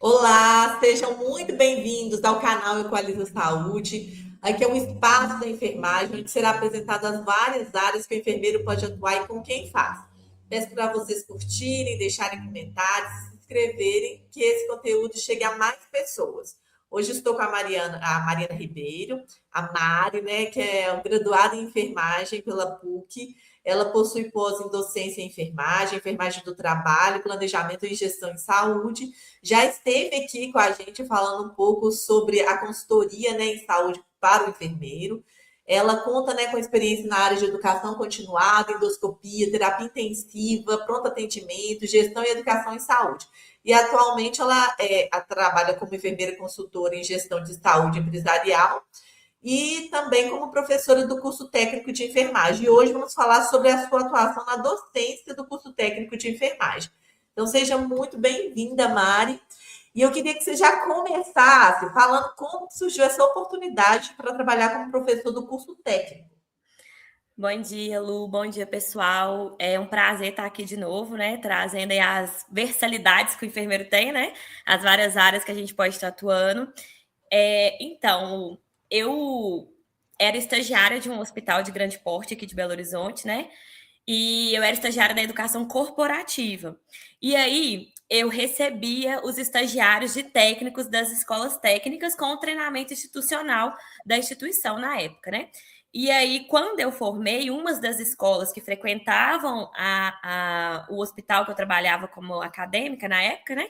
Olá, sejam muito bem-vindos ao canal Equaliza Saúde. Aqui é um espaço da enfermagem onde será apresentado as várias áreas que o enfermeiro pode atuar e com quem faz. Peço para vocês curtirem, deixarem comentários, se inscreverem, que esse conteúdo chegue a mais pessoas. Hoje estou com a Mariana Ribeiro, a Mari, né, que é graduada em enfermagem pela PUC. Ela possui pós em docência em enfermagem, enfermagem do trabalho, planejamento e gestão em saúde. Já esteve aqui com a gente falando um pouco sobre a consultoria, né, em saúde para o enfermeiro. Ela conta, né, com experiência na área de educação continuada, endoscopia, terapia intensiva, pronto atendimento, gestão e educação em saúde. E atualmente ela trabalha como enfermeira consultora em gestão de saúde empresarial e também como professora do curso técnico de enfermagem. E hoje vamos falar sobre a sua atuação na docência do curso técnico de enfermagem. Então, seja muito bem-vinda, Mari. E eu queria que você já começasse falando como surgiu essa oportunidade para trabalhar como professor do curso técnico. Bom dia, Lu. Bom dia, pessoal. É um prazer estar aqui de novo, né? Trazendo aí as versatilidades que o enfermeiro tem, né? As várias áreas que a gente pode estar atuando. Então, Lu, eu era estagiária de um hospital de grande porte aqui de Belo Horizonte, né? E eu era estagiária da educação corporativa. E aí eu recebia os estagiários de técnicos das escolas técnicas com o treinamento institucional da instituição na época, né? E aí, quando eu formei, umas das escolas que frequentavam o hospital que eu trabalhava como acadêmica na época, né?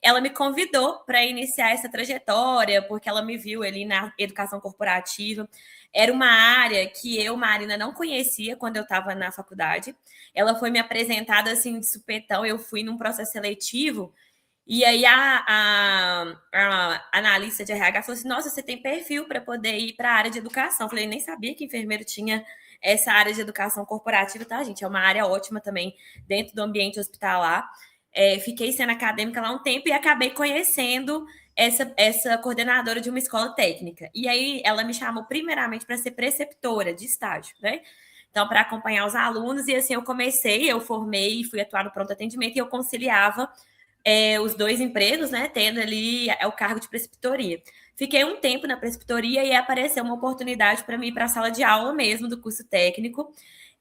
Ela me convidou para iniciar essa trajetória, porque ela me viu ali na educação corporativa. Era uma área que eu, Marina, não conhecia quando eu estava na faculdade. Ela foi me apresentada assim de supetão. Eu fui num processo seletivo e aí a analista de RH falou assim: Nossa, você tem perfil para poder ir para a área de educação. Eu falei: Nem sabia que enfermeiro tinha essa área de educação corporativa, tá, gente? É uma área ótima também dentro do ambiente hospitalar. Fiquei sendo acadêmica lá um tempo e acabei conhecendo essa coordenadora de uma escola técnica. E aí ela me chamou primeiramente para ser preceptora de estágio, né? Então, para acompanhar os alunos, e assim eu formei, fui atuar no pronto atendimento e eu conciliava os dois empregos, né? Tendo ali o cargo de preceptoria. Fiquei um tempo na preceptoria e apareceu uma oportunidade para mim ir para a sala de aula mesmo do curso técnico.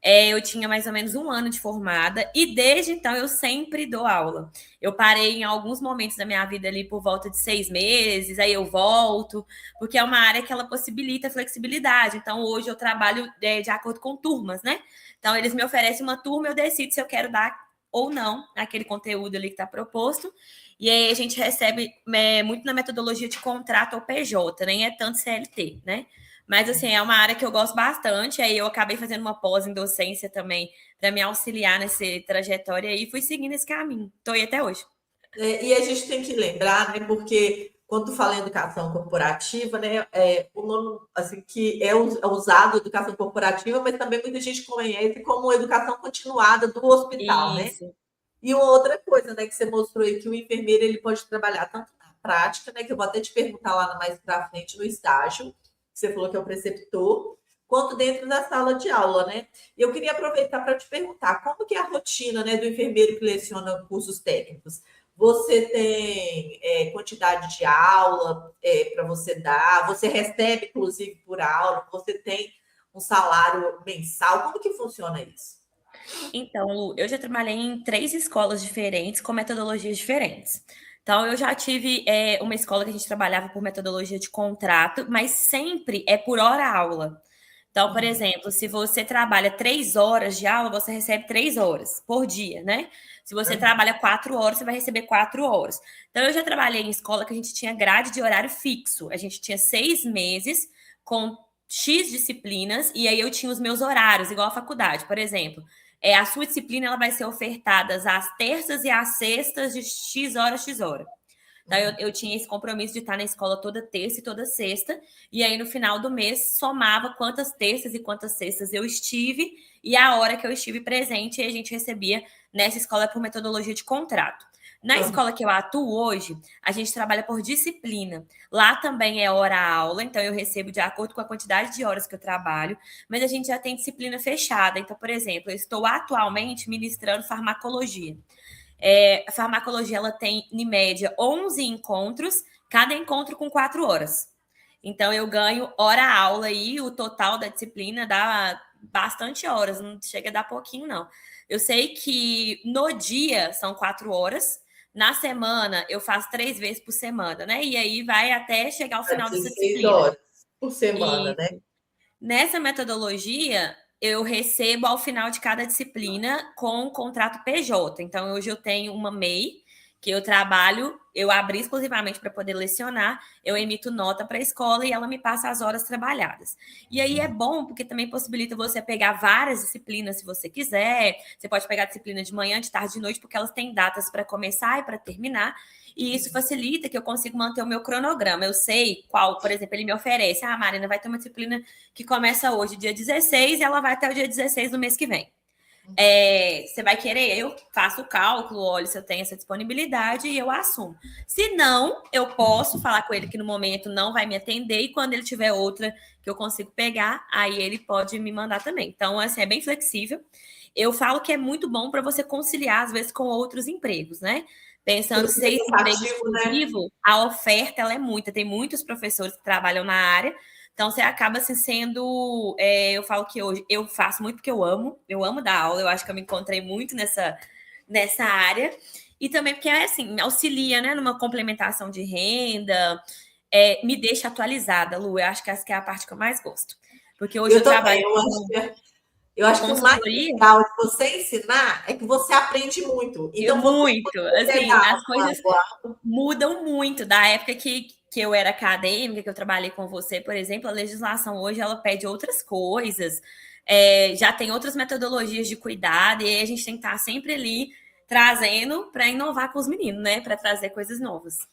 Eu tinha mais ou menos um ano de formada e desde então eu sempre dou aula. Eu parei em alguns momentos da minha vida ali por volta de 6 meses, aí eu volto, porque é uma área que ela possibilita flexibilidade. Então hoje eu trabalho de acordo com turmas, né? Então eles me oferecem uma turma, eu decido se eu quero dar ou não aquele conteúdo ali que está proposto. E aí a gente recebe muito na metodologia de contrato ou PJ, nem é tanto CLT, né? Mas, assim, é uma área que eu gosto bastante. Aí eu acabei fazendo uma pós em docência também para me auxiliar nessa trajetória e fui seguindo esse caminho. Estou aí até hoje. E a gente tem que lembrar, né, porque quando fala em educação corporativa, né, o nome assim, que é usado educação corporativa, mas também muita gente conhece como educação continuada do hospital, né? Isso. E uma outra coisa, né, que você mostrou aí, que o enfermeiro ele pode trabalhar tanto na prática, né, que eu vou até te perguntar lá mais para frente no estágio, que você falou que é o preceptor, quanto dentro da sala de aula, né? E eu queria aproveitar para te perguntar, como que é a rotina, né, do enfermeiro que leciona cursos técnicos? Você tem quantidade de aula para você dar? Você recebe, inclusive, por aula? Você tem um salário mensal? Como que funciona isso? Então, Lu, eu já trabalhei em 3 escolas diferentes com metodologias diferentes. Então, eu já tive uma escola que a gente trabalhava por metodologia de contrato, mas sempre é por hora aula. Então, por Uhum. exemplo, se você trabalha 3 horas de aula, você recebe 3 horas por dia, né? Se você Uhum. trabalha 4 horas, você vai receber 4 horas. Então, eu já trabalhei em escola que a gente tinha grade de horário fixo. A gente tinha 6 meses com X disciplinas, e aí eu tinha os meus horários, igual a faculdade, por exemplo. A sua disciplina ela vai ser ofertada às terças e às sextas de X hora a X hora. Então, eu tinha esse compromisso de estar na escola toda terça e toda sexta, e aí no final do mês somava quantas terças e quantas sextas eu estive, e a hora que eu estive presente, a gente recebia nessa escola por metodologia de contrato. Na Uhum. escola que eu atuo hoje, a gente trabalha por disciplina. Lá também é hora-aula, então eu recebo de acordo com a quantidade de horas que eu trabalho, mas a gente já tem disciplina fechada. Então, por exemplo, eu estou atualmente ministrando farmacologia. A farmacologia ela tem, em média, 11 encontros, cada encontro com 4 horas. Então, eu ganho hora-aula aí, o total da disciplina dá bastante horas, não chega a dar pouquinho, não. Eu sei que no dia são 4 horas, na semana eu faço 3 vezes por semana, né? E aí vai até chegar ao final dessa 16 disciplina. horas por semana, E né? nessa metodologia, eu recebo ao final de cada disciplina com um contrato PJ. Então, hoje eu tenho uma MEI que eu trabalho, eu abri exclusivamente para poder lecionar, eu emito nota para a escola e ela me passa as horas trabalhadas. E aí é bom porque também possibilita você pegar várias disciplinas se você quiser. Você pode pegar disciplina de manhã, de tarde, de noite, porque elas têm datas para começar e para terminar. E isso facilita que eu consigo manter o meu cronograma. Eu sei qual, por exemplo, ele me oferece. Ah, Marina, vai ter uma disciplina que começa hoje, dia 16, e ela vai até o dia 16 do mês que vem. Você vai querer? Eu faço o cálculo, olho se eu tenho essa disponibilidade e eu assumo. Se não, eu posso falar com ele que no momento não vai me atender e quando ele tiver outra que eu consigo pegar, aí ele pode me mandar também. Então, assim, é bem flexível. Eu falo que é muito bom para você conciliar, às vezes, com outros empregos, né? Pensando Não em fica ser esse emprego cansativo, né? exclusivo, a oferta ela é muita. Tem muitos professores que trabalham na área, então você acaba assim, sendo. Eu falo que hoje eu faço muito porque eu amo dar aula, eu acho que eu me encontrei muito nessa área. E também porque assim, me auxilia, né, numa complementação de renda, me deixa atualizada, Lu. Eu acho que essa que é a parte que eu mais gosto. Porque hoje Eu eu também, trabalho com eu acho que o mais consultoria. legal de você ensinar é que você aprende muito. Então, você Muito, quando você assim, dá as coisas mudam muito da época que eu era acadêmica, que eu trabalhei com você, por exemplo, a legislação hoje ela pede outras coisas, já tem outras metodologias de cuidado, e aí a gente tem que estar sempre ali trazendo para inovar com os meninos, né? Para trazer coisas novas.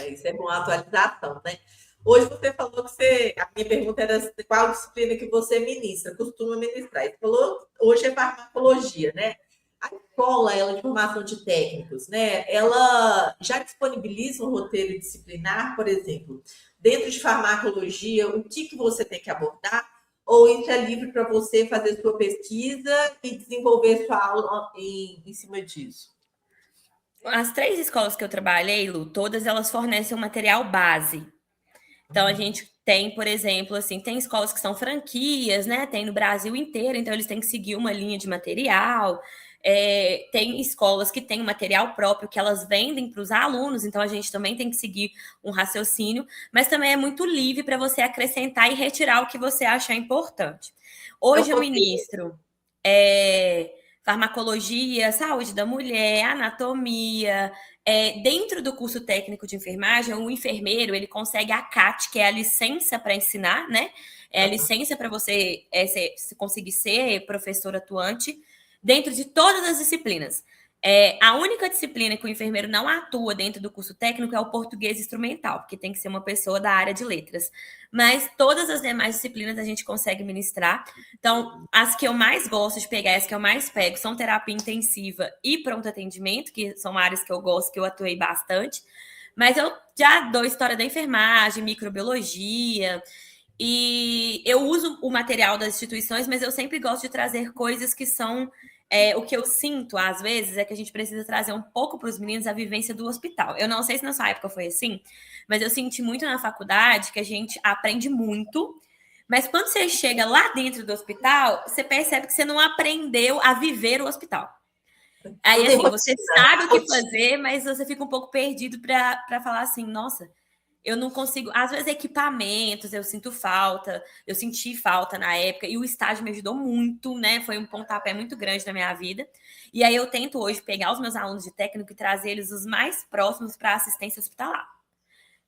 isso é bom, a atualização, né? Hoje você falou que você. A minha pergunta era qual disciplina que você ministra, costuma ministrar. Você falou hoje é farmacologia, né? A escola, ela de formação de técnicos, né? Ela já disponibiliza um roteiro disciplinar, por exemplo, dentro de farmacologia, o que você tem que abordar? Ou isso é livre para você fazer sua pesquisa e desenvolver sua aula em cima disso? As 3 escolas que eu trabalhei, Lu, todas elas fornecem um material base. Então, a gente tem, por exemplo, assim, tem escolas que são franquias, né? Tem no Brasil inteiro, então eles têm que seguir uma linha de material. Tem escolas que têm um material próprio que elas vendem para os alunos, então a gente também tem que seguir um raciocínio, mas também é muito livre para você acrescentar e retirar o que você achar importante. É o Hoje eu roteiro. ministro farmacologia, saúde da mulher, anatomia, dentro do curso técnico de enfermagem, o enfermeiro ele consegue a CAT, que é a licença para ensinar, né? É a licença para você conseguir ser professor atuante dentro de todas as disciplinas. A única disciplina que o enfermeiro não atua dentro do curso técnico é o português instrumental, porque tem que ser uma pessoa da área de letras. Mas todas as demais disciplinas a gente consegue ministrar. Então, as que eu mais gosto de pegar, as que eu mais pego, são terapia intensiva e pronto atendimento, que são áreas que eu gosto, que eu atuei bastante. Mas eu já dou história da enfermagem, microbiologia, e eu uso o material das instituições, mas eu sempre gosto de trazer coisas que são. O que eu sinto, às vezes, é que a gente precisa trazer um pouco para os meninos a vivência do hospital. Eu não sei se na sua época foi assim, mas eu senti muito na faculdade que a gente aprende muito, mas quando você chega lá dentro do hospital, você percebe que você não aprendeu a viver o hospital. Não Aí, tem assim, você rotina. sabe o que fazer, mas você fica um pouco perdido para falar assim, nossa, eu não consigo. Às vezes, equipamentos, eu sinto falta, eu senti falta na época, e o estágio me ajudou muito, né? Foi um pontapé muito grande na minha vida. E aí eu tento hoje pegar os meus alunos de técnico e trazer eles os mais próximos para a assistência hospitalar.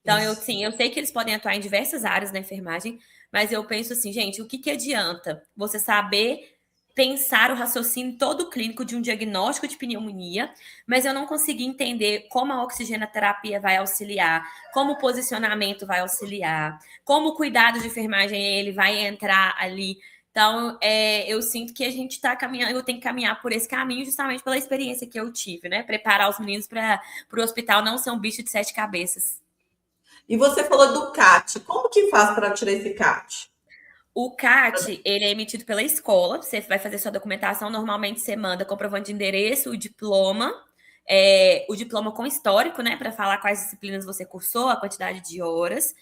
Então, Isso. eu sei que eles podem atuar em diversas áreas da enfermagem, mas eu penso assim, gente, o que adianta você saber pensar o raciocínio todo clínico de um diagnóstico de pneumonia, mas eu não consegui entender como a oxigenoterapia vai auxiliar, como o posicionamento vai auxiliar, como o cuidado de enfermagem ele vai entrar ali. Então, eu sinto que a gente está caminhando, eu tenho que caminhar por esse caminho justamente pela experiência que eu tive, né? Preparar os meninos para o hospital não ser um bicho de 7 cabeças. E você falou do CAT. Como que faz para tirar esse CAT? O CAT, ele é emitido pela escola, você vai fazer sua documentação, normalmente você manda comprovante de endereço, o diploma, o diploma com histórico, né, para falar quais disciplinas você cursou, a quantidade de horas.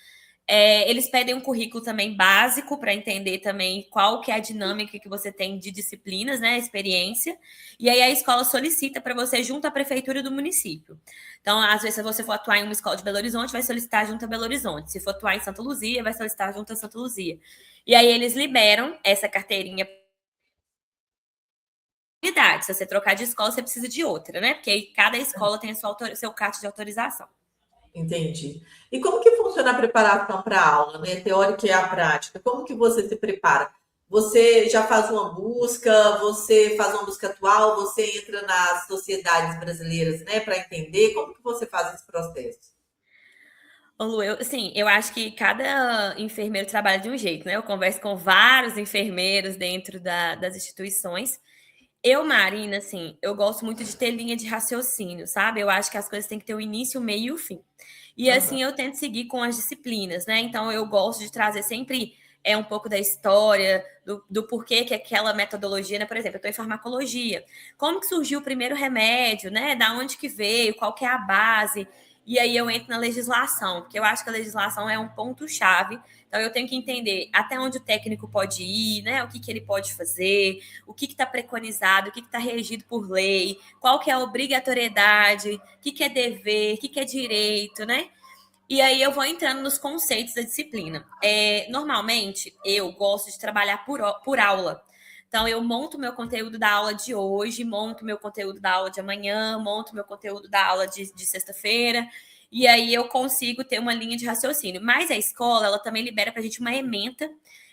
Eles pedem um currículo também básico para entender também qual que é a dinâmica que você tem de disciplinas, né, experiência. E aí a escola solicita para você junto à prefeitura do município. Então, às vezes, se você for atuar em uma escola de Belo Horizonte, vai solicitar junto a Belo Horizonte. Se for atuar em Santa Luzia, vai solicitar junto a Santa Luzia. E aí eles liberam essa carteirinha. Se você trocar de escola, você precisa de outra, né? Porque aí cada escola tem seu CAT de autorização. Entendi. E como que funciona a preparação para a aula, né? Teórica e a prática. Como que você se prepara? Você já faz uma busca, você faz uma busca atual, você entra nas sociedades brasileiras, né, para entender como que você faz esse processo? Ô, Lu, eu acho que cada enfermeiro trabalha de um jeito, né? Eu converso com vários enfermeiros dentro das instituições. Eu, Marina, assim, eu gosto muito de ter linha de raciocínio, sabe? Eu acho que as coisas têm que ter o início, o meio e o fim. E Aham. assim eu tento seguir com as disciplinas, né? Então eu gosto de trazer sempre um pouco da história, do porquê que aquela metodologia, né? Por exemplo, eu estou em farmacologia. Como que surgiu o primeiro remédio, né? Da onde que veio, qual que é a base? E aí eu entro na legislação, porque eu acho que a legislação é um ponto-chave. Então eu tenho que entender até onde o técnico pode ir, né? O que, que ele pode fazer, o que está preconizado, o que está regido por lei, qual que é a obrigatoriedade, o que é dever, o que é direito, né? E aí eu vou entrando nos conceitos da disciplina. Normalmente, eu gosto de trabalhar por aula. Então, eu monto meu conteúdo da aula de hoje, monto meu conteúdo da aula de amanhã, monto meu conteúdo da aula de sexta-feira, e aí eu consigo ter uma linha de raciocínio. Mas a escola, ela também libera para a gente uma ementa,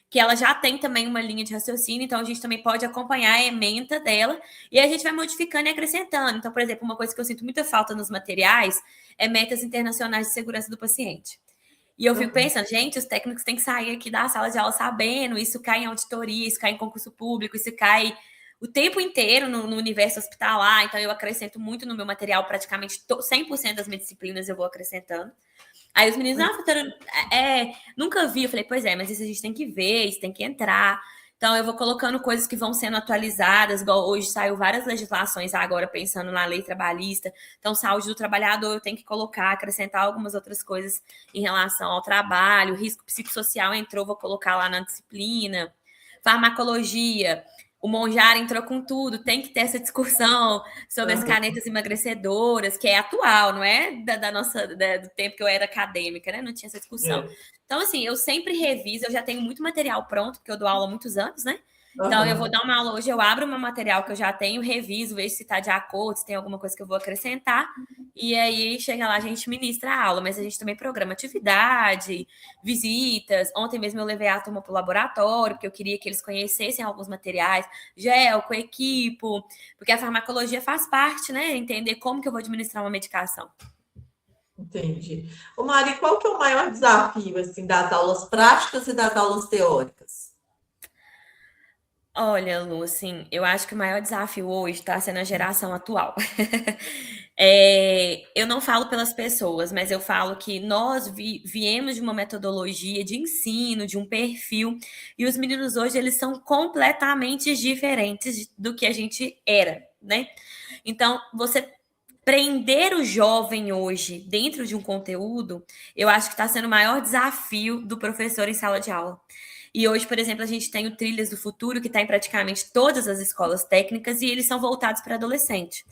que ela já tem também uma linha de raciocínio, então a gente também pode acompanhar a ementa dela, e a gente vai modificando e acrescentando. Então, por exemplo, uma coisa que eu sinto muita falta nos materiais metas internacionais de segurança do paciente. E eu fico Uhum. pensando, gente, os técnicos têm que sair aqui da sala de aula sabendo, isso cai em auditoria, isso cai em concurso público, isso cai o tempo inteiro no universo hospitalar, então eu acrescento muito no meu material, praticamente 100% das minhas disciplinas eu vou acrescentando. Aí os meninos, nunca vi. Eu falei, pois é, mas isso a gente tem que ver, isso tem que entrar. Então, eu vou colocando coisas que vão sendo atualizadas, igual hoje saiu várias legislações agora, pensando na lei trabalhista. Então, saúde do trabalhador, eu tenho que colocar, acrescentar algumas outras coisas em relação ao trabalho. Risco psicossocial entrou, vou colocar lá na disciplina. Farmacologia, o Monjara entrou com tudo, tem que ter essa discussão sobre as Uhum. canetas emagrecedoras, que é atual, não é do tempo que eu era acadêmica, né? Não tinha essa discussão. É. Então, assim, eu sempre reviso, eu já tenho muito material pronto, porque eu dou aula há muitos anos, né? Então, eu vou Uhum. dar uma aula hoje, eu abro o meu material que eu já tenho, reviso, vejo se está de acordo, se tem alguma coisa que eu vou acrescentar, e aí chega lá, a gente ministra a aula, mas a gente também programa atividade, visitas. Ontem mesmo eu levei a turma para o laboratório, porque eu queria que eles conhecessem alguns materiais, gel, coequipo, porque a farmacologia faz parte, né? Entender como que eu vou administrar uma medicação. Entendi. Ô Mari, qual que é o maior desafio, assim, das aulas práticas e das aulas teóricas? Olha, Lu, assim, eu acho que o maior desafio hoje está sendo a geração atual. Eu não falo pelas pessoas, mas eu falo que nós viemos de uma metodologia de ensino, de um perfil, e os meninos hoje eles são completamente diferentes do que a gente era, né? Então, você prender o jovem hoje dentro de um conteúdo, eu acho que está sendo o maior desafio do professor em sala de aula. E hoje, por exemplo, a gente tem o Trilhas do Futuro, que está em praticamente todas as escolas técnicas, e eles são voltados para adolescente.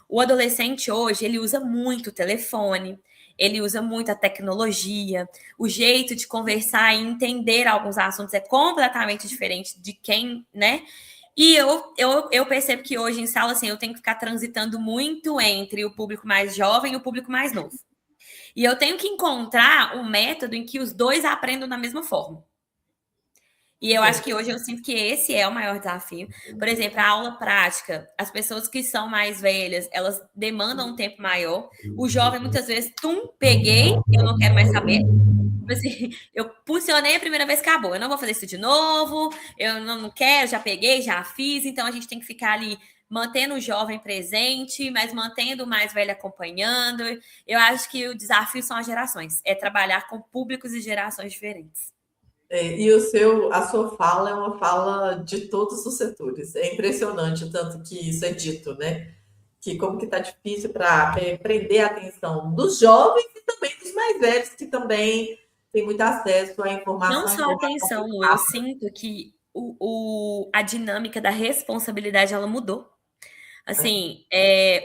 O adolescente hoje, ele usa muito o telefone, ele usa muito a tecnologia, o jeito de conversar e entender alguns assuntos é completamente diferente de quem, né? E eu percebo que hoje em sala, assim, eu tenho que ficar transitando muito entre o público mais jovem e o público mais novo. E eu tenho que encontrar um método em que os dois aprendam da mesma forma. E eu acho que hoje eu sinto que esse é o maior desafio. Por exemplo, a aula prática, as pessoas que são mais velhas, elas demandam um tempo maior. O jovem, muitas vezes, peguei, eu não quero mais saber. Tipo assim, eu funcionei a primeira vez, acabou. Eu não vou fazer isso de novo, eu não quero, já peguei, já fiz. Então, a gente tem que ficar ali mantendo o jovem presente, mas mantendo o mais velho acompanhando. Eu acho que o desafio são as gerações, é trabalhar com públicos e gerações diferentes. E a sua fala é uma fala de todos os setores. É impressionante o tanto que isso é dito, né? que como que está difícil para prender a atenção dos jovens e também dos mais velhos, que também têm muito acesso à Não informação, só informação atenção, muito Lu, eu rápida. sinto que a dinâmica da responsabilidade ela mudou. Assim,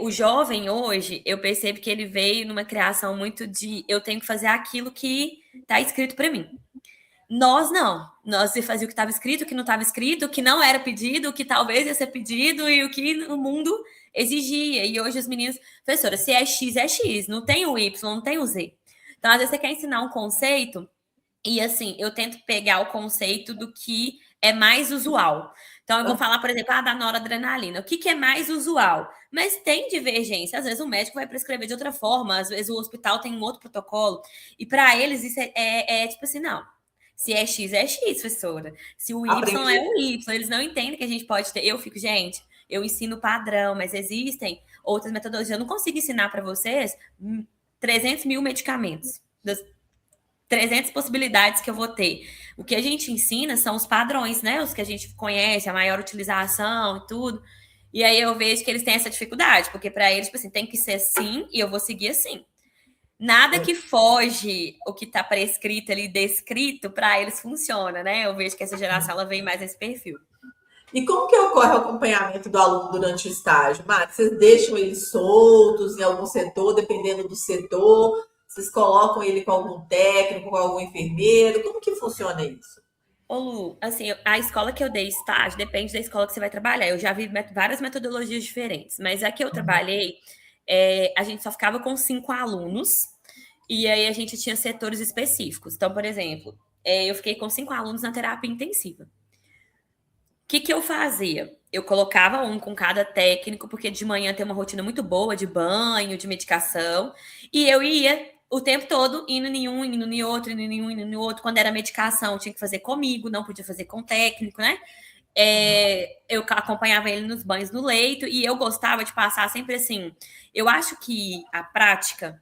o jovem hoje, eu percebo que ele veio numa criação muito de eu tenho que fazer aquilo que está escrito para mim. Nós não. Nós ia fazer o que estava escrito, o que não estava escrito, o que não era pedido, o que talvez ia ser pedido e o que o mundo exigia. E hoje os meninos, professora, se é X, não tem o Y, não tem o Z. Então, às vezes, você quer ensinar um conceito e assim, eu tento pegar o conceito do que é mais usual. Então, eu vou falar, por exemplo, da noradrenalina. O que é mais usual? Mas tem divergência. Às vezes o médico vai prescrever de outra forma, às vezes o hospital tem um outro protocolo. E para eles isso é tipo assim, não. Se é X, professora. Se o Y é Aprendi. o Y. Eles não entendem que a gente pode ter. Eu fico, gente, eu ensino padrão, mas existem outras metodologias. Eu não consigo ensinar para vocês 300 mil medicamentos. 300 possibilidades que eu vou ter. O que a gente ensina são os padrões, né? Os que a gente conhece, a maior utilização e tudo. E aí eu vejo que eles têm essa dificuldade, porque para eles, tipo assim, tem que ser assim e eu vou seguir assim. Nada que foge o que está prescrito ali, descrito, para eles funciona, né? Eu vejo que essa geração ela vem mais nesse perfil. E como que ocorre o acompanhamento do aluno durante o estágio, Mari? Vocês deixam eles soltos em algum setor, dependendo do setor? Vocês colocam ele com algum técnico, com algum enfermeiro? Como que funciona isso? Ô Lu, assim, a escola que eu dei estágio depende da escola que você vai trabalhar. Eu já vi várias metodologias diferentes, mas a que eu trabalhei, a gente só ficava com 5 alunos e aí a gente tinha setores específicos. Então, por exemplo, eu fiquei com 5 alunos na terapia intensiva. O que eu fazia? Eu colocava um com cada técnico, porque de manhã tem uma rotina muito boa de banho, de medicação, e eu ia o tempo todo indo em um, indo em outro, indo em um, indo em outro. Quando era medicação, tinha que fazer comigo, não podia fazer com o técnico, né? Eu acompanhava ele nos banhos no leito e eu gostava de passar sempre assim. Eu acho que a prática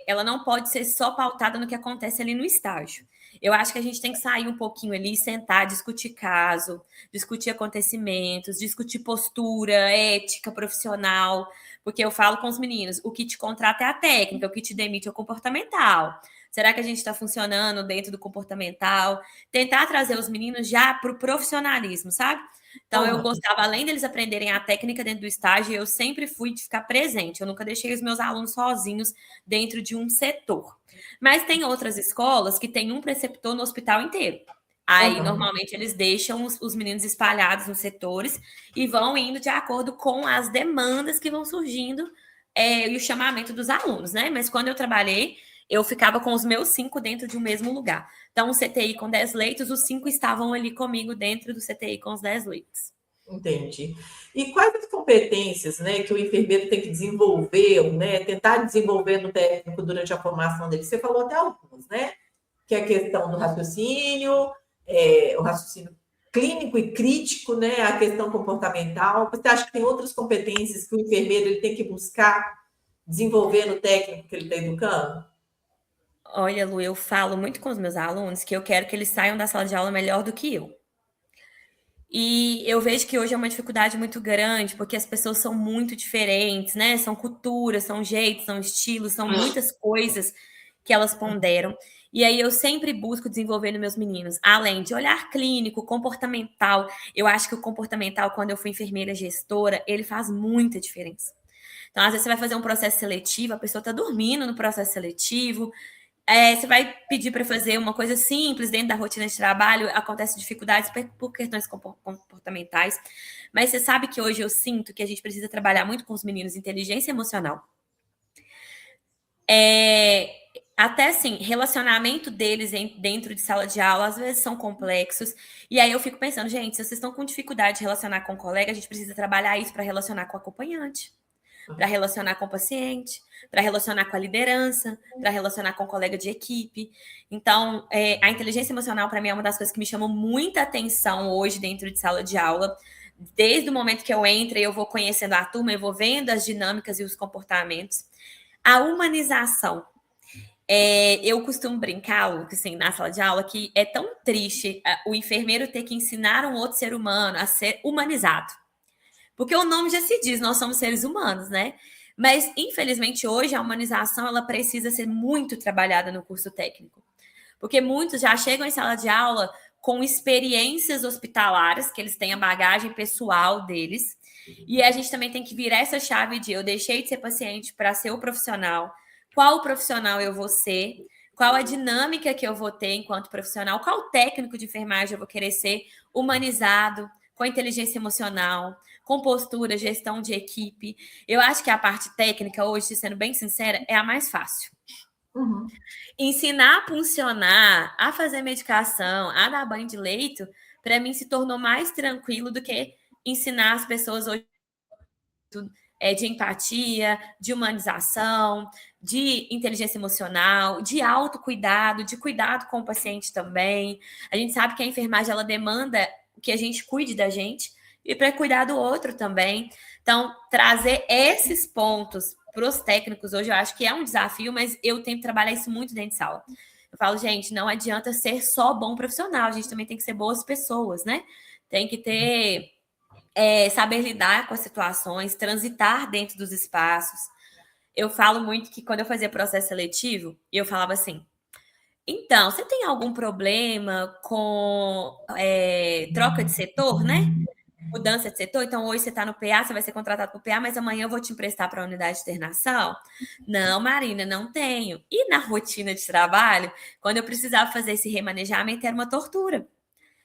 ela não pode ser só pautada no que acontece ali no estágio. Eu acho que a gente tem que sair um pouquinho ali, sentar, discutir caso, discutir acontecimentos, discutir postura, ética profissional, porque eu falo com os meninos, o que te contrata é a técnica, o que te demite é o comportamental. Será que a gente está funcionando dentro do comportamental? Tentar trazer os meninos já para o profissionalismo, sabe? Então, eu Aham. gostava, além deles aprenderem a técnica dentro do estágio, eu sempre fui de ficar presente. Eu nunca deixei os meus alunos sozinhos dentro de um setor. Mas tem outras escolas que tem um preceptor no hospital inteiro. Aí, Aham. normalmente, eles deixam os meninos espalhados nos setores e vão indo de acordo com as demandas que vão surgindo e o chamamento dos alunos, né? Mas quando eu trabalhei, eu ficava com os meus 5 dentro de um mesmo lugar. Então, um CTI com 10 leitos, os 5 estavam ali comigo dentro do CTI com os 10 leitos. Entendi. E quais as competências, né, que o enfermeiro tem que desenvolver, ou, né, tentar desenvolver no técnico durante a formação dele? Você falou até algumas, né? Que é a questão do raciocínio, o raciocínio clínico e crítico, né? A questão comportamental. Você acha que tem outras competências que o enfermeiro ele tem que buscar desenvolver no técnico que ele está educando? Olha, Lu, eu falo muito com os meus alunos que eu quero que eles saiam da sala de aula melhor do que eu. E eu vejo que hoje é uma dificuldade muito grande, porque as pessoas são muito diferentes, né? São culturas, são jeitos, são estilos, são muitas coisas que elas ponderam. E aí eu sempre busco desenvolver nos meus meninos, além de olhar clínico, comportamental. Eu acho que o comportamental, quando eu fui enfermeira gestora, ele faz muita diferença. Então, às vezes, você vai fazer um processo seletivo, a pessoa está dormindo no processo seletivo, você vai pedir para fazer uma coisa simples dentro da rotina de trabalho, acontece dificuldades por questões comportamentais, mas você sabe que hoje eu sinto que a gente precisa trabalhar muito com os meninos inteligência emocional. Até assim, relacionamento deles dentro de sala de aula, às vezes são complexos. E aí eu fico pensando, gente, se vocês estão com dificuldade de relacionar com o colega, a gente precisa trabalhar isso para relacionar com o acompanhante, para relacionar com o paciente, para relacionar com a liderança, para relacionar com o colega de equipe. Então, a inteligência emocional, para mim, é uma das coisas que me chamam muita atenção hoje dentro de sala de aula. Desde o momento que eu entro, eu vou conhecendo a turma, eu vou vendo as dinâmicas e os comportamentos. A humanização. Eu costumo brincar, Lucas, assim, na sala de aula, que é tão triste o enfermeiro ter que ensinar um outro ser humano a ser humanizado. Porque o nome já se diz, nós somos seres humanos, né? Mas, infelizmente, hoje a humanização ela precisa ser muito trabalhada no curso técnico. Porque muitos já chegam em sala de aula com experiências hospitalares, que eles têm a bagagem pessoal deles. E a gente também tem que virar essa chave de eu deixei de ser paciente para ser o profissional. Qual profissional eu vou ser? Qual a dinâmica que eu vou ter enquanto profissional? Qual técnico de enfermagem eu vou querer ser humanizado, com inteligência emocional, com postura, gestão de equipe? Eu acho que a parte técnica hoje, sendo bem sincera, é a mais fácil. Uhum. Ensinar a funcionar, a fazer medicação, a dar banho de leito, para mim se tornou mais tranquilo do que ensinar as pessoas hoje de empatia, de humanização, de inteligência emocional, de autocuidado, de cuidado com o paciente também. A gente sabe que a enfermagem ela demanda que a gente cuide da gente e para cuidar do outro também. Então, trazer esses pontos para os técnicos hoje eu acho que é um desafio, mas eu tenho que trabalhar isso muito dentro de sala. Eu falo, gente, não adianta ser só bom profissional, a gente também tem que ser boas pessoas, né? Tem que ter saber lidar com as situações, transitar dentro dos espaços. Eu falo muito que quando eu fazia processo seletivo, eu falava assim: então, você tem algum problema com troca de setor, né? Mudança de setor? Então, hoje você está no PA, você vai ser contratado para o PA, mas amanhã eu vou te emprestar para a unidade de internação? Não, Marina, não tenho. E na rotina de trabalho, quando eu precisava fazer esse remanejamento, era uma tortura.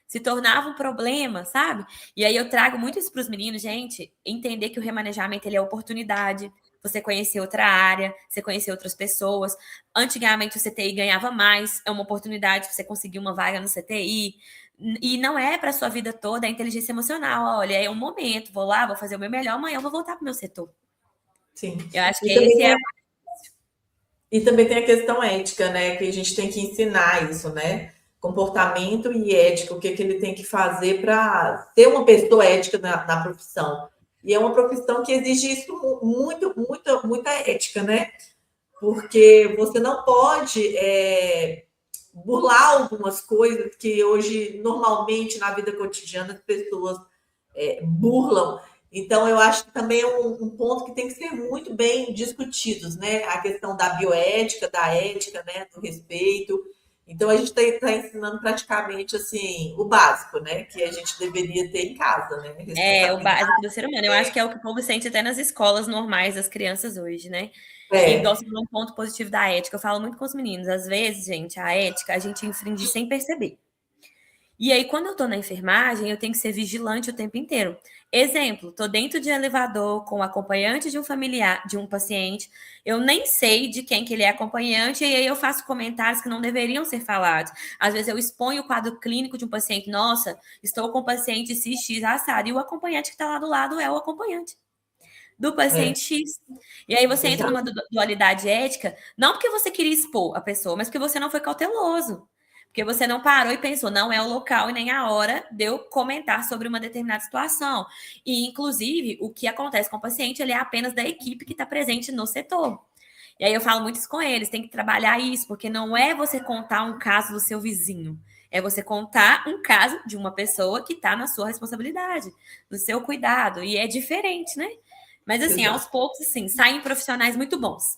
Se tornava um problema, sabe? E aí eu trago muito isso para os meninos, gente, entender que o remanejamento ele é oportunidade, você conhecer outra área, você conhecer outras pessoas. Antigamente o CTI ganhava mais, é uma oportunidade para você conseguir uma vaga no CTI. E não é para sua vida toda a inteligência emocional. Olha, é um momento, vou lá, vou fazer o meu melhor, amanhã eu vou voltar para o meu setor. Sim. Eu acho que E também esse é. E também tem a questão ética, né? Que a gente tem que ensinar isso, né? Comportamento e ética, o que, que ele tem que fazer para ser uma pessoa ética na profissão. E é uma profissão que exige isso muita ética, né? Porque você não pode burlar algumas coisas que hoje, normalmente, na vida cotidiana, as pessoas burlam. Então, eu acho que também é um ponto que tem que ser muito bem discutidos, né? A questão da bioética, da ética, né? Do respeito. Então, a gente está ensinando praticamente assim o básico, né? Que a gente deveria ter em casa, né? É o Responsabilidade. básico do ser humano. Eu acho que é o que o povo sente até nas escolas normais das crianças hoje, né? E igual É, você falou um ponto positivo da ética, eu falo muito com os meninos. Às vezes, gente, a ética a gente infringe sem perceber. E aí, quando eu tô na enfermagem, eu tenho que ser vigilante o tempo inteiro. Exemplo, tô dentro de um elevador com o acompanhante de um familiar, de um paciente. Eu nem sei de quem que ele é acompanhante, e aí eu faço comentários que não deveriam ser falados. Às vezes eu exponho o quadro clínico de um paciente. Nossa, estou com o paciente XX assado. E o acompanhante que está lá do lado é o acompanhante do é, paciente X. E aí você entra numa exato. dualidade ética, não porque você queria expor a pessoa, mas porque você não foi cauteloso. Porque você não parou e pensou, não é o local e nem a hora de eu comentar sobre uma determinada situação. E, inclusive, o que acontece com o paciente, ele é apenas da equipe que está presente no setor. E aí eu falo muito isso com eles, tem que trabalhar isso, porque não é você contar um caso do seu vizinho. É você contar um caso de uma pessoa que está na sua responsabilidade, no seu cuidado. E é diferente, né? Mas, assim, aos Exato. poucos, assim, saem profissionais muito bons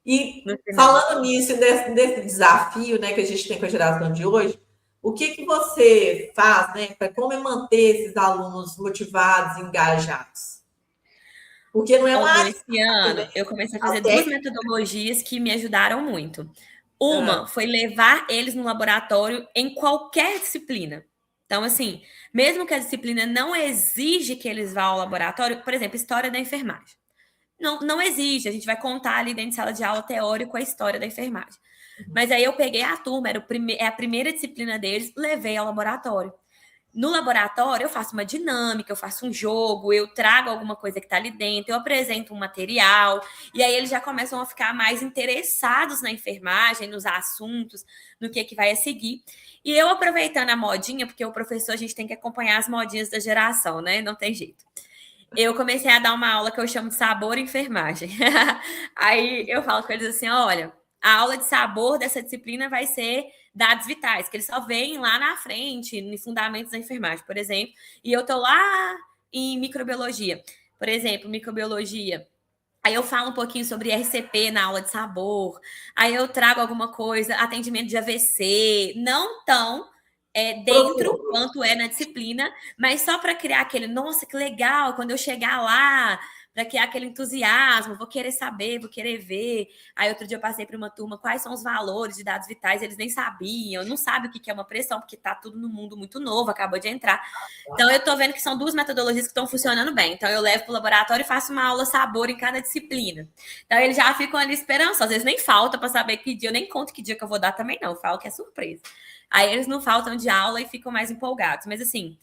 E no final. falando nisso, desse desafio, né, que a gente tem com a geração de hoje, o que que você faz, né, para como manter esses alunos motivados, engajados? Porque não é uma Olha, área esse fácil, né? ano eu comecei a fazer duas Até metodologias que me ajudaram muito. Uma foi levar eles no laboratório em qualquer disciplina. Então, assim, mesmo que a disciplina não exige que eles vá ao laboratório, por exemplo, história da enfermagem. Não exige, a gente vai contar ali dentro de sala de aula teórico a história da enfermagem. Mas aí eu peguei a turma, é a primeira disciplina deles, levei ao laboratório. No laboratório, eu faço uma dinâmica, eu faço um jogo, eu trago alguma coisa que está ali dentro, eu apresento um material, e aí eles já começam a ficar mais interessados na enfermagem, nos assuntos, no que vai a seguir. E eu aproveitando a modinha, porque o professor, a gente tem que acompanhar as modinhas da geração, né? Não tem jeito. Eu comecei a dar uma aula que eu chamo de sabor e enfermagem. Aí eu falo com eles assim: olha, a aula de sabor dessa disciplina vai ser dados vitais, que eles só veem lá na frente, em fundamentos da enfermagem, por exemplo. E eu tô lá em microbiologia. Por exemplo, microbiologia. Aí eu falo um pouquinho sobre RCP na aula de sabor. Aí eu trago alguma coisa, atendimento de AVC, não tão dentro Profundo. quanto é na disciplina, mas só para criar aquele, nossa, que legal, quando eu chegar lá, para criar aquele entusiasmo, vou querer saber, vou querer ver. Aí outro dia eu passei para uma turma quais são os valores de dados vitais, eles nem sabiam, não sabem o que é uma pressão, porque está tudo no mundo muito novo, acabou de entrar. Então, eu estou vendo que são duas metodologias que estão funcionando bem. Então, eu levo para o laboratório e faço uma aula sabor em cada disciplina. Então, eles já ficam ali esperançosos. Às vezes nem falta para saber que dia, eu nem conto que dia que eu vou dar também, não. Eu falo que é surpresa. Aí, eles não faltam de aula e ficam mais empolgados. Mas, assim,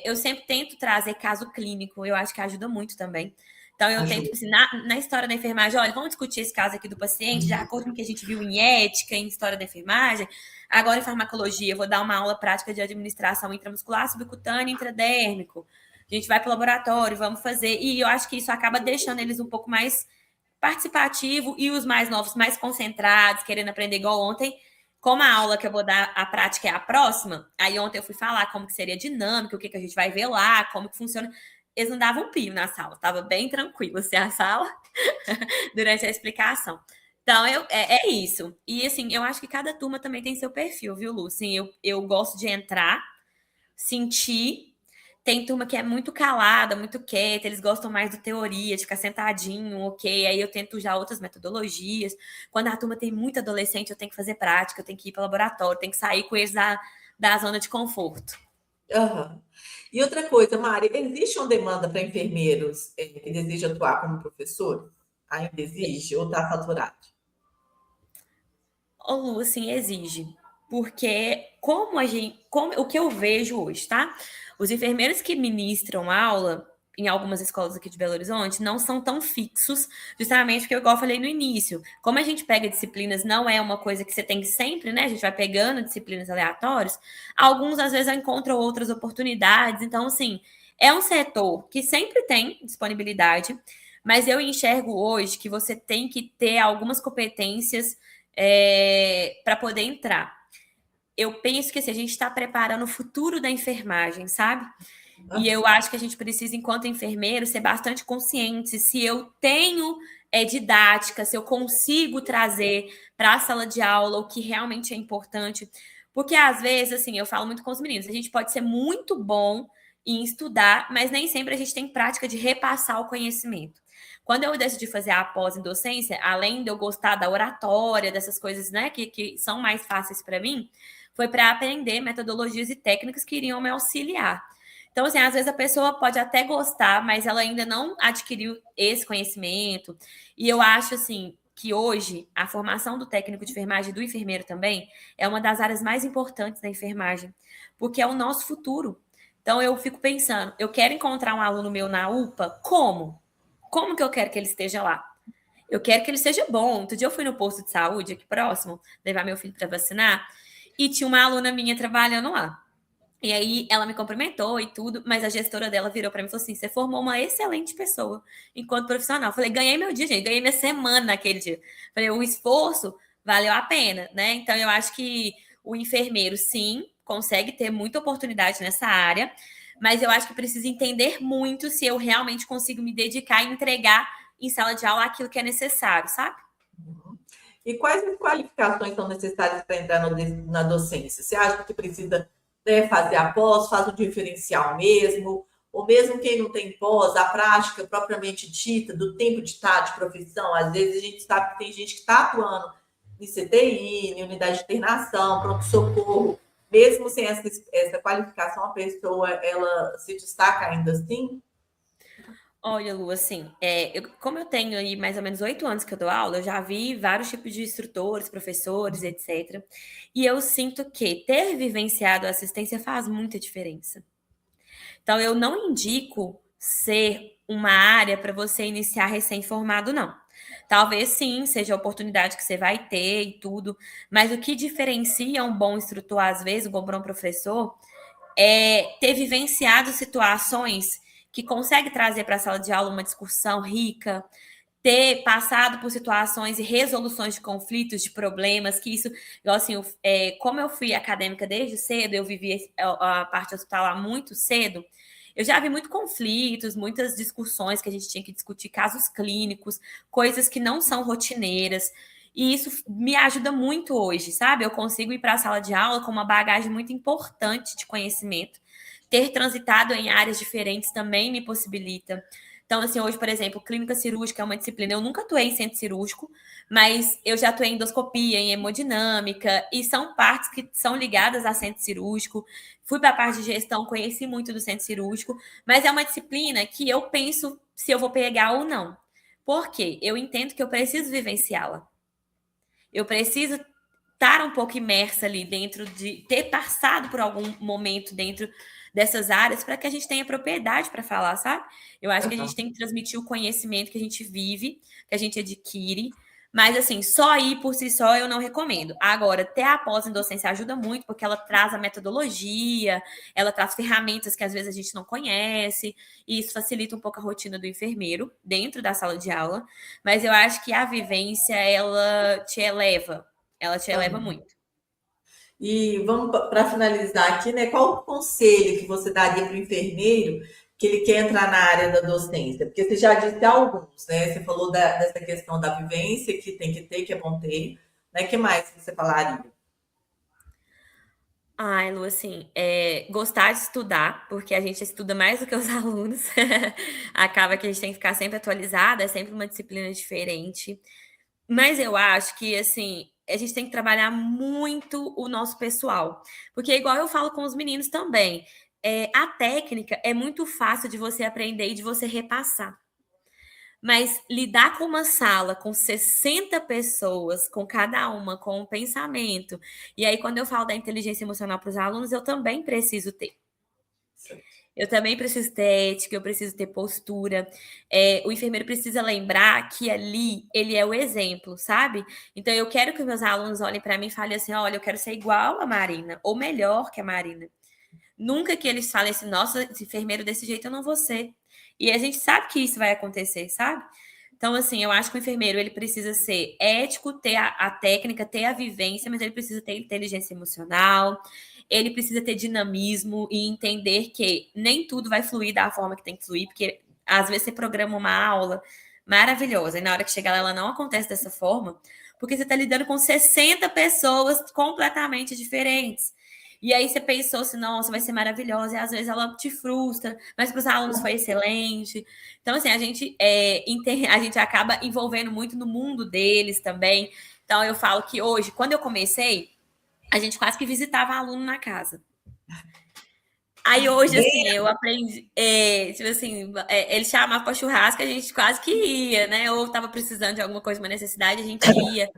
eu sempre tento trazer caso clínico. Eu acho que ajuda muito também. Então, eu tento, assim, na história da enfermagem, olha, vamos discutir esse caso aqui do paciente, de acordo com o que a gente viu em ética, em história da enfermagem. Agora, em farmacologia, eu vou dar uma aula prática de administração intramuscular, subcutâneo, intradérmico. A gente vai para o laboratório, vamos fazer. E eu acho que isso acaba deixando eles um pouco mais participativo e os mais novos mais concentrados, querendo aprender igual ontem. Como a aula que eu vou dar, a prática é a próxima, aí ontem eu fui falar como que seria a dinâmica, o que, que a gente vai ver lá, como que funciona. Eles não davam um pio na sala, estava bem tranquilo assim, a sala durante a explicação. Então, é isso. E, assim, eu acho que cada turma também tem seu perfil, viu, Lu? Assim, eu gosto de entrar, sentir. Tem turma que é muito calada, muito quieta, eles gostam mais de teoria, de ficar sentadinho, ok. Aí eu tento usar outras metodologias. Quando a turma tem muito adolescente, eu tenho que fazer prática, eu tenho que ir para o laboratório, tenho que sair com eles da zona de conforto. Uhum. E outra coisa, Mari, existe uma demanda para enfermeiros que desejam atuar como professor? Ainda existe ou está saturado? Ô, Lu, assim, exige. Porque o que eu vejo hoje, tá? Os enfermeiros que ministram aula em algumas escolas aqui de Belo Horizonte não são tão fixos, justamente porque, igual eu falei no início, como a gente pega disciplinas, não é uma coisa que você tem sempre, né? A gente vai pegando disciplinas aleatórias, alguns às vezes encontram outras oportunidades. Então, assim, é um setor que sempre tem disponibilidade, mas eu enxergo hoje que você tem que ter algumas competências para poder entrar. Eu penso que assim, a gente está preparando o futuro da enfermagem, sabe? E eu acho que a gente precisa, enquanto enfermeiro, ser bastante consciente se eu tenho didática, se eu consigo trazer para a sala de aula o que realmente é importante. Porque às vezes, assim, eu falo muito com os meninos, a gente pode ser muito bom em estudar, mas nem sempre a gente tem prática de repassar o conhecimento. Quando eu decidi fazer a pós em docência, além de eu gostar da oratória, dessas coisas, né, que são mais fáceis para mim, foi para aprender metodologias e técnicas que iriam me auxiliar. Então, assim, às vezes a pessoa pode até gostar, mas ela ainda não adquiriu esse conhecimento. E eu acho, assim, que hoje a formação do técnico de enfermagem e do enfermeiro também é uma das áreas mais importantes da enfermagem, porque é o nosso futuro. Então, eu fico pensando, eu quero encontrar um aluno meu na UPA, como? Como que eu quero que ele esteja lá? Eu quero que ele seja bom. Outro dia eu fui no posto de saúde aqui próximo, levar meu filho para vacinar, e tinha uma aluna minha trabalhando lá. E aí ela me cumprimentou e tudo, mas a gestora dela virou para mim e falou assim: você formou uma excelente pessoa enquanto profissional. Eu falei, ganhei meu dia, gente, ganhei minha semana naquele dia. Eu falei, o esforço valeu a pena, né? Então eu acho que o enfermeiro, sim, consegue ter muita oportunidade nessa área, mas eu acho que precisa entender muito se eu realmente consigo me dedicar e entregar em sala de aula aquilo que é necessário, sabe? E quais as qualificações são necessárias para entrar na docência? Você acha que precisa, né, fazer a pós, faz um diferencial mesmo? Ou mesmo quem não tem pós, a prática propriamente dita, do tempo de estar de profissão, às vezes a gente sabe que tem gente que está atuando em CTI, em unidade de internação, pronto-socorro, mesmo sem essa qualificação, a pessoa ela se destaca ainda assim? Olha, Lu, assim, como eu tenho aí mais ou menos 8 anos que eu dou aula, eu já vi vários tipos de instrutores, professores, etc. E eu sinto que ter vivenciado a assistência faz muita diferença. Então, eu não indico ser uma área para você iniciar recém-formado, não. Talvez sim, seja a oportunidade que você vai ter e tudo, mas o que diferencia um bom instrutor, às vezes, um bom professor, ter vivenciado situações que consegue trazer para a sala de aula uma discussão rica, ter passado por situações e resoluções de conflitos, de problemas, que isso, assim, como eu fui acadêmica desde cedo, eu vivi a parte hospitalar muito cedo, eu já vi muito conflitos, muitas discussões que a gente tinha que discutir, casos clínicos, coisas que não são rotineiras. E isso me ajuda muito hoje, sabe? Eu consigo ir para a sala de aula com uma bagagem muito importante de conhecimento. Ter transitado em áreas diferentes também me possibilita. Então, assim, hoje, por exemplo, clínica cirúrgica é uma disciplina. Eu nunca atuei em centro cirúrgico, mas eu já atuei em endoscopia, em hemodinâmica, e são partes que são ligadas a centro cirúrgico. Fui para a parte de gestão, conheci muito do centro cirúrgico, mas é uma disciplina que eu penso se eu vou pegar ou não. Por quê? Eu entendo que eu preciso vivenciá-la. Eu preciso estar um pouco imersa ali dentro de ter passado por algum momento dentro dessas áreas para que a gente tenha propriedade para falar, sabe? Eu acho que a gente tem que transmitir o conhecimento que a gente vive, que a gente adquire. Mas, assim, só ir por si só eu não recomendo. Agora, ter a pós em docência ajuda muito, porque ela traz a metodologia, ela traz ferramentas que às vezes a gente não conhece, e isso facilita um pouco a rotina do enfermeiro dentro da sala de aula. Mas eu acho que a vivência, ela te eleva Aham. muito. E vamos para finalizar aqui, né? Qual o conselho que você daria para o enfermeiro que ele quer entrar na área da docência? Porque você já disse alguns, né? Você falou dessa questão da vivência que tem que ter, que é bom ter, né? Que mais você falaria? Ai, Lu, assim, gostar de estudar, porque a gente estuda mais do que os alunos. Acaba que a gente tem que ficar sempre atualizada, é sempre uma disciplina diferente. Mas eu acho que, assim, a gente tem que trabalhar muito o nosso pessoal. Porque, igual eu falo com os meninos também, a técnica é muito fácil de você aprender e de você repassar. Mas lidar com uma sala com 60 pessoas, com cada uma com um pensamento. E aí, quando eu falo da inteligência emocional para os alunos, eu também preciso ter. Eu também preciso ter ética, eu preciso ter postura. O enfermeiro precisa lembrar que ali ele é o exemplo, sabe? Então, eu quero que os meus alunos olhem para mim e falem assim: olha, eu quero ser igual a Marina, ou melhor que a Marina. Nunca que eles falem assim: nossa, esse enfermeiro desse jeito eu não vou ser. E a gente sabe que isso vai acontecer, sabe? Então, assim, eu acho que o enfermeiro ele precisa ser ético, ter a técnica, ter a vivência, mas ele precisa ter inteligência emocional, ele precisa ter dinamismo e entender que nem tudo vai fluir da forma que tem que fluir, porque às vezes você programa uma aula maravilhosa e na hora que chega lá ela não acontece dessa forma, porque você está lidando com 60 pessoas completamente diferentes. E aí você pensou assim, nossa, vai ser maravilhosa, e às vezes ela te frustra, mas para os alunos foi excelente. Então, assim, a gente acaba envolvendo muito no mundo deles também. Então, eu falo que hoje, quando eu comecei, a gente quase que visitava aluno na casa. Aí hoje, assim, eu aprendi, tipo assim, ele chamava para churrasco, a gente quase que ia, né? Ou estava precisando de alguma coisa, uma necessidade, a gente ia.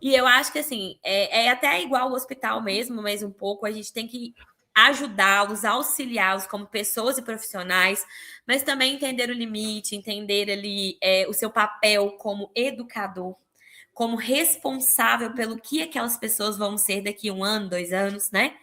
E eu acho que, assim, é até igual o hospital mesmo, mas um pouco, a gente tem que ajudá-los, auxiliá-los como pessoas e profissionais, mas também entender o limite, entender ali o seu papel como educador, como responsável pelo que aquelas pessoas vão ser daqui 1 ano, 2 anos, né?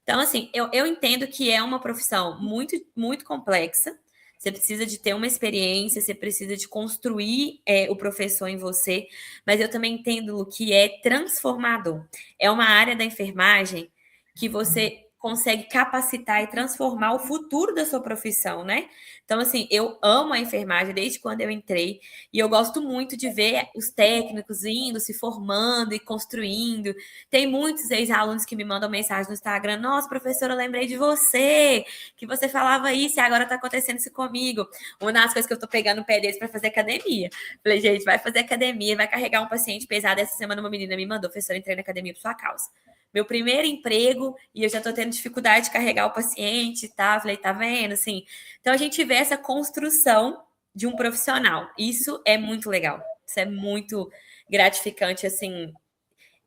Então, assim, eu entendo que é uma profissão muito, muito complexa. Você precisa de ter uma experiência, você precisa de construir o professor em você, mas eu também entendo Lu, que é transformador. É uma área da enfermagem que você consegue capacitar e transformar o futuro da sua profissão, né? Então, assim, eu amo a enfermagem desde quando eu entrei e eu gosto muito de ver os técnicos indo, se formando e construindo. Tem muitos ex-alunos que me mandam mensagem no Instagram: nossa, professora, eu lembrei de você, que você falava isso e agora tá acontecendo isso comigo. Uma das coisas que eu tô pegando o pé deles para fazer academia. Falei, gente, vai fazer academia, vai carregar um paciente pesado. Essa semana uma menina me mandou: professora, entrei na academia por sua causa. Meu primeiro emprego e eu já tô tendo dificuldade de carregar o paciente, tá? Falei, tá vendo? Assim, então a gente vê essa construção de um profissional. Isso é muito legal. Isso é muito gratificante, assim.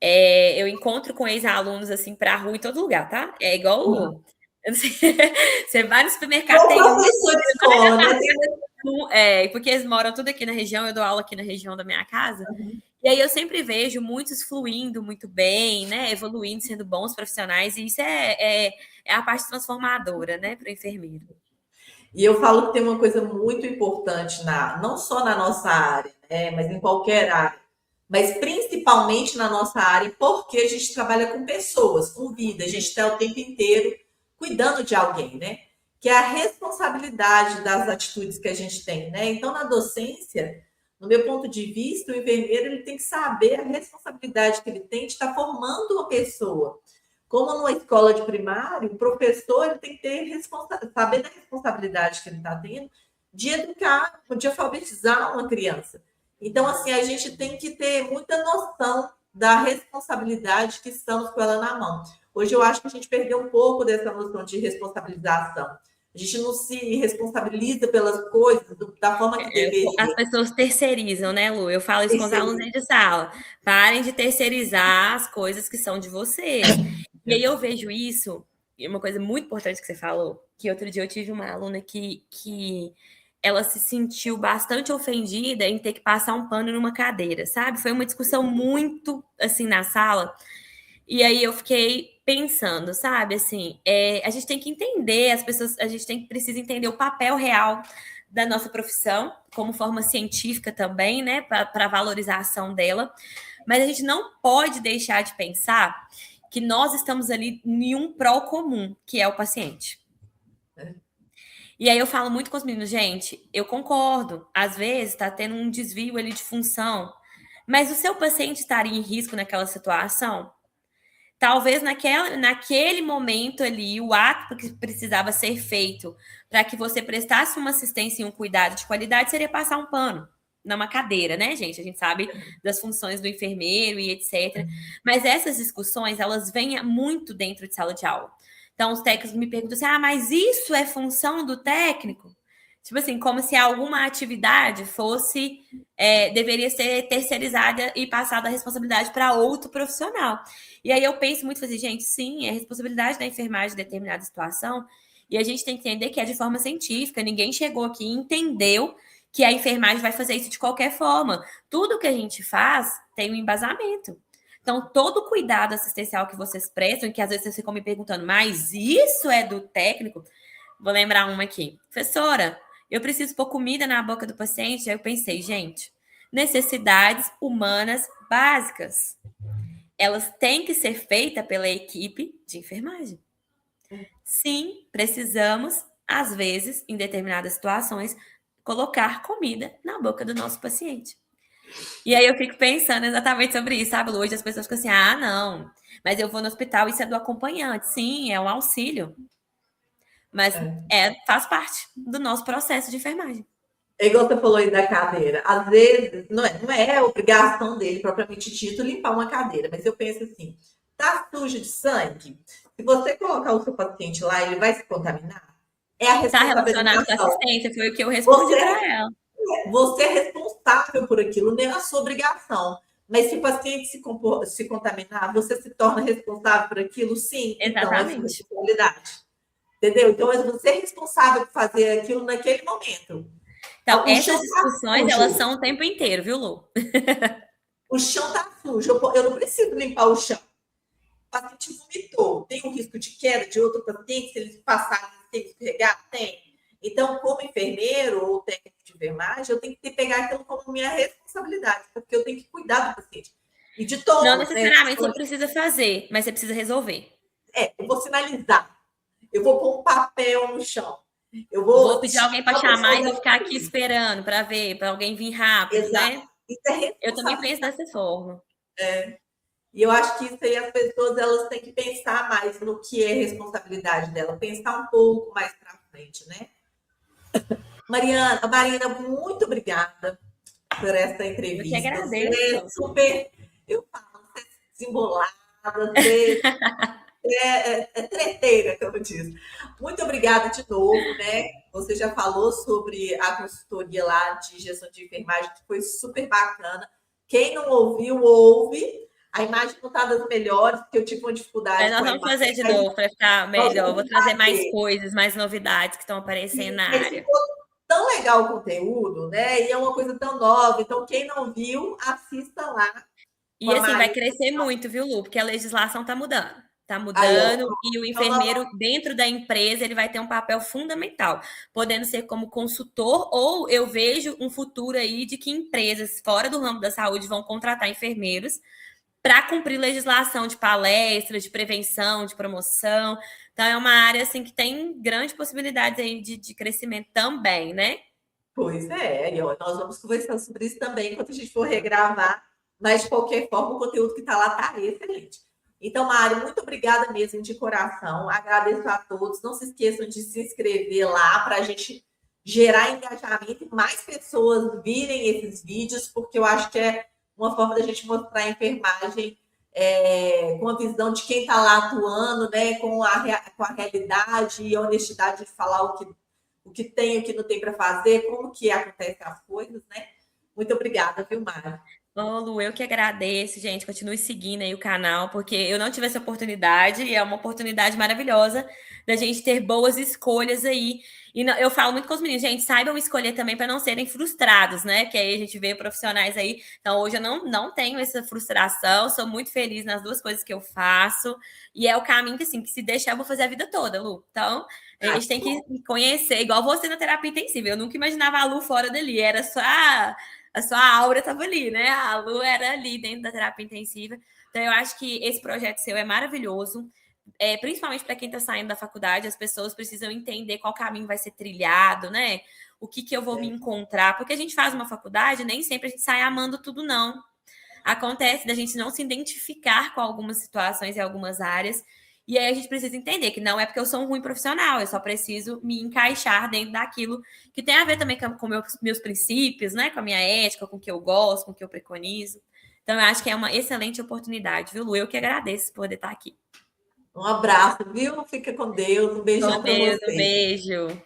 Eu encontro com ex-alunos assim pra rua em todo lugar, tá? É igual. Eu não sei, você vai no supermercado, Igual tem um. professor de escola, né? Porque eles moram tudo aqui na região, eu dou aula aqui na região da minha casa. E aí eu sempre vejo muitos fluindo muito bem, né? Evoluindo, sendo bons profissionais, e isso é a parte transformadora, né, para o enfermeiro. E eu falo que tem uma coisa muito importante não só na nossa área, né, mas em qualquer área, mas principalmente na nossa área, porque a gente trabalha com pessoas, com vida, a gente está o tempo inteiro cuidando de alguém, né? que é a responsabilidade das atitudes que a gente tem, né? Então, na docência, no meu ponto de vista, o enfermeiro ele tem que saber a responsabilidade que ele tem de estar formando uma pessoa. Como numa escola de primário, o professor ele tem que ter saber da responsabilidade que ele está tendo de educar, de alfabetizar uma criança. Então, assim, a gente tem que ter muita noção da responsabilidade que estamos com ela na mão. Hoje eu acho que a gente perdeu um pouco dessa noção de responsabilização. A gente não se responsabiliza pelas coisas da forma que deveria. As pessoas terceirizam, né, Lu? Eu falo isso com os alunos dentro de sala. Parem de terceirizar as coisas que são de vocês. E aí eu vejo isso, e uma coisa muito importante que você falou, que outro dia eu tive uma aluna que ela se sentiu bastante ofendida em ter que passar um pano numa cadeira, sabe? Foi uma discussão muito, assim, na sala. E aí eu fiquei pensando, sabe, assim, a gente tem que entender, as pessoas, a gente precisa entender o papel real da nossa profissão, como forma científica também, né, para a valorização dela, mas a gente não pode deixar de pensar que nós estamos ali em um pró comum, que é o paciente. E aí eu falo muito com os meninos, gente, eu concordo, às vezes está tendo um desvio ali de função, mas o seu paciente estaria em risco naquela situação? Talvez naquele momento ali, o ato que precisava ser feito para que você prestasse uma assistência e um cuidado de qualidade seria passar um pano numa cadeira, né, gente? A gente sabe das funções do enfermeiro e etc. Mas essas discussões, elas vêm muito dentro de sala de aula. Então, os técnicos me perguntam assim, mas isso é função do técnico? Tipo assim, como se alguma atividade deveria ser terceirizada e passada a responsabilidade para outro profissional. E aí eu penso muito, assim, gente, sim, é responsabilidade da enfermagem em determinada situação, e a gente tem que entender que é de forma científica, ninguém chegou aqui e entendeu que a enfermagem vai fazer isso de qualquer forma. Tudo que a gente faz tem um embasamento. Então, todo cuidado assistencial que vocês prestam, que às vezes vocês ficam me perguntando, mas isso é do técnico? Vou lembrar uma aqui. Professora, eu preciso pôr comida na boca do paciente. Aí eu pensei, gente, necessidades humanas básicas. Elas têm que ser feitas pela equipe de enfermagem. Sim, precisamos, às vezes, em determinadas situações, colocar comida na boca do nosso paciente. E aí eu fico pensando exatamente sobre isso, sabe? Hoje as pessoas ficam assim, não, mas eu vou no hospital, isso é do acompanhante. Sim, é um auxílio. Mas faz parte do nosso processo de enfermagem. É igual você falou aí da cadeira. Às vezes, não é obrigação dele, propriamente dito, limpar uma cadeira. Mas eu penso assim, tá sujo de sangue? Se você colocar o seu paciente lá, ele vai se contaminar? É a Tá relacionado com a responsabilização. assistência, foi o que eu respondi para ela. Você é responsável por aquilo, não é a sua obrigação. Mas se o paciente se contaminar, você se torna responsável por aquilo? Sim, então é sua Exatamente. responsabilidade. Entendeu? Então você é responsável por fazer aquilo naquele momento. Então, O chão essas discussões, tá elas sujo. são o tempo inteiro, viu, Lu? O chão tá sujo. Eu não preciso limpar o chão. O paciente vomitou. Tem um risco de queda de outro paciente se eles passarem, se eles escorregar? Tem. Então, como enfermeiro ou técnico de enfermagem, eu tenho que pegar aquilo como minha responsabilidade, porque eu tenho que cuidar do paciente. E de todos, Não né? necessariamente você precisa fazer, mas você precisa resolver. Eu vou sinalizar. Eu vou pôr um papel no chão. Eu Vou vou pedir alguém para chamar e vou ficar aqui esperando para ver, para alguém vir rápido, Exato. né? Isso é Eu também penso responsabilidade. dessa forma. E eu acho que isso aí as pessoas elas têm que pensar mais no que é responsabilidade dela, pensar um pouco mais para frente, né? Marina, muito obrigada por essa Eu que entrevista. Você é agradeço. super, eu falo, você é desembolada, você é treteira, como diz. Muito obrigada de novo, né? Você já falou sobre a consultoria lá de gestão de enfermagem, que foi super bacana. Quem não ouviu, ouve. A imagem não está das melhores, porque eu tive uma Mas dificuldade nós com a vamos imagem. fazer de novo para ficar Nós melhor. Vou vamos trazer mais fazer. coisas, mais novidades que estão aparecendo na Mas área. ficou tão legal o conteúdo, né? E é uma coisa tão nova. Então, quem não viu, assista lá com E a assim, vai Marina. crescer muito, viu, Lu? Porque a legislação está mudando. Está Aí, ó. mudando e o Então, nós enfermeiro, dentro da empresa, ele vai ter um papel fundamental, podendo ser como consultor, ou eu vejo um futuro aí de que empresas fora do ramo da saúde vão contratar enfermeiros para cumprir legislação de palestra, de prevenção, de promoção. Então, é uma área assim que tem grandes possibilidades aí de crescimento também, né? Pois é, e ó, nós vamos conversar sobre isso também enquanto a gente for regravar, mas de qualquer forma, o conteúdo que está lá está excelente. Então, Mário, muito obrigada mesmo de coração. Agradeço a todos. Não se esqueçam de se inscrever lá para a gente gerar engajamento e mais pessoas virem esses vídeos, porque eu acho que é uma forma da gente mostrar a enfermagem com a visão de quem está lá atuando, né, com a realidade e a honestidade de falar o que tem, o que não tem para fazer, como que acontecem as coisas, né? Muito obrigada, viu, Mário? Ô, Lu, eu que agradeço, gente. Continue seguindo aí o canal, porque eu não tive essa oportunidade e é uma oportunidade maravilhosa da gente ter boas escolhas aí. E eu falo muito com os meninos, gente, saibam escolher também para não serem frustrados, né? Que aí a gente vê profissionais aí. Então, hoje eu não tenho essa frustração, sou muito feliz nas duas coisas que eu faço. E é o caminho que, assim, que se deixar, eu vou fazer a vida toda, Lu. Então, a gente tem que conhecer, igual você na terapia intensiva. Eu nunca imaginava a Lu fora dali, era só a sua aura estava ali, né? A Lu era ali dentro da terapia intensiva. Então, eu acho que esse projeto seu é maravilhoso, principalmente para quem está saindo da faculdade, as pessoas precisam entender qual caminho vai ser trilhado, né? O que eu vou me encontrar, porque a gente faz uma faculdade, nem sempre a gente sai amando tudo, não. Acontece da gente não se identificar com algumas situações e algumas áreas. E aí a gente precisa entender que não é porque eu sou um ruim profissional, eu só preciso me encaixar dentro daquilo que tem a ver também com meus princípios, né? Com a minha ética, com o que eu gosto, com o que eu preconizo. Então, eu acho que é uma excelente oportunidade, viu, Lu? Eu que agradeço por poder estar aqui. Um abraço, viu? Fica com Deus, um beijão Com para Deus, um você. beijo.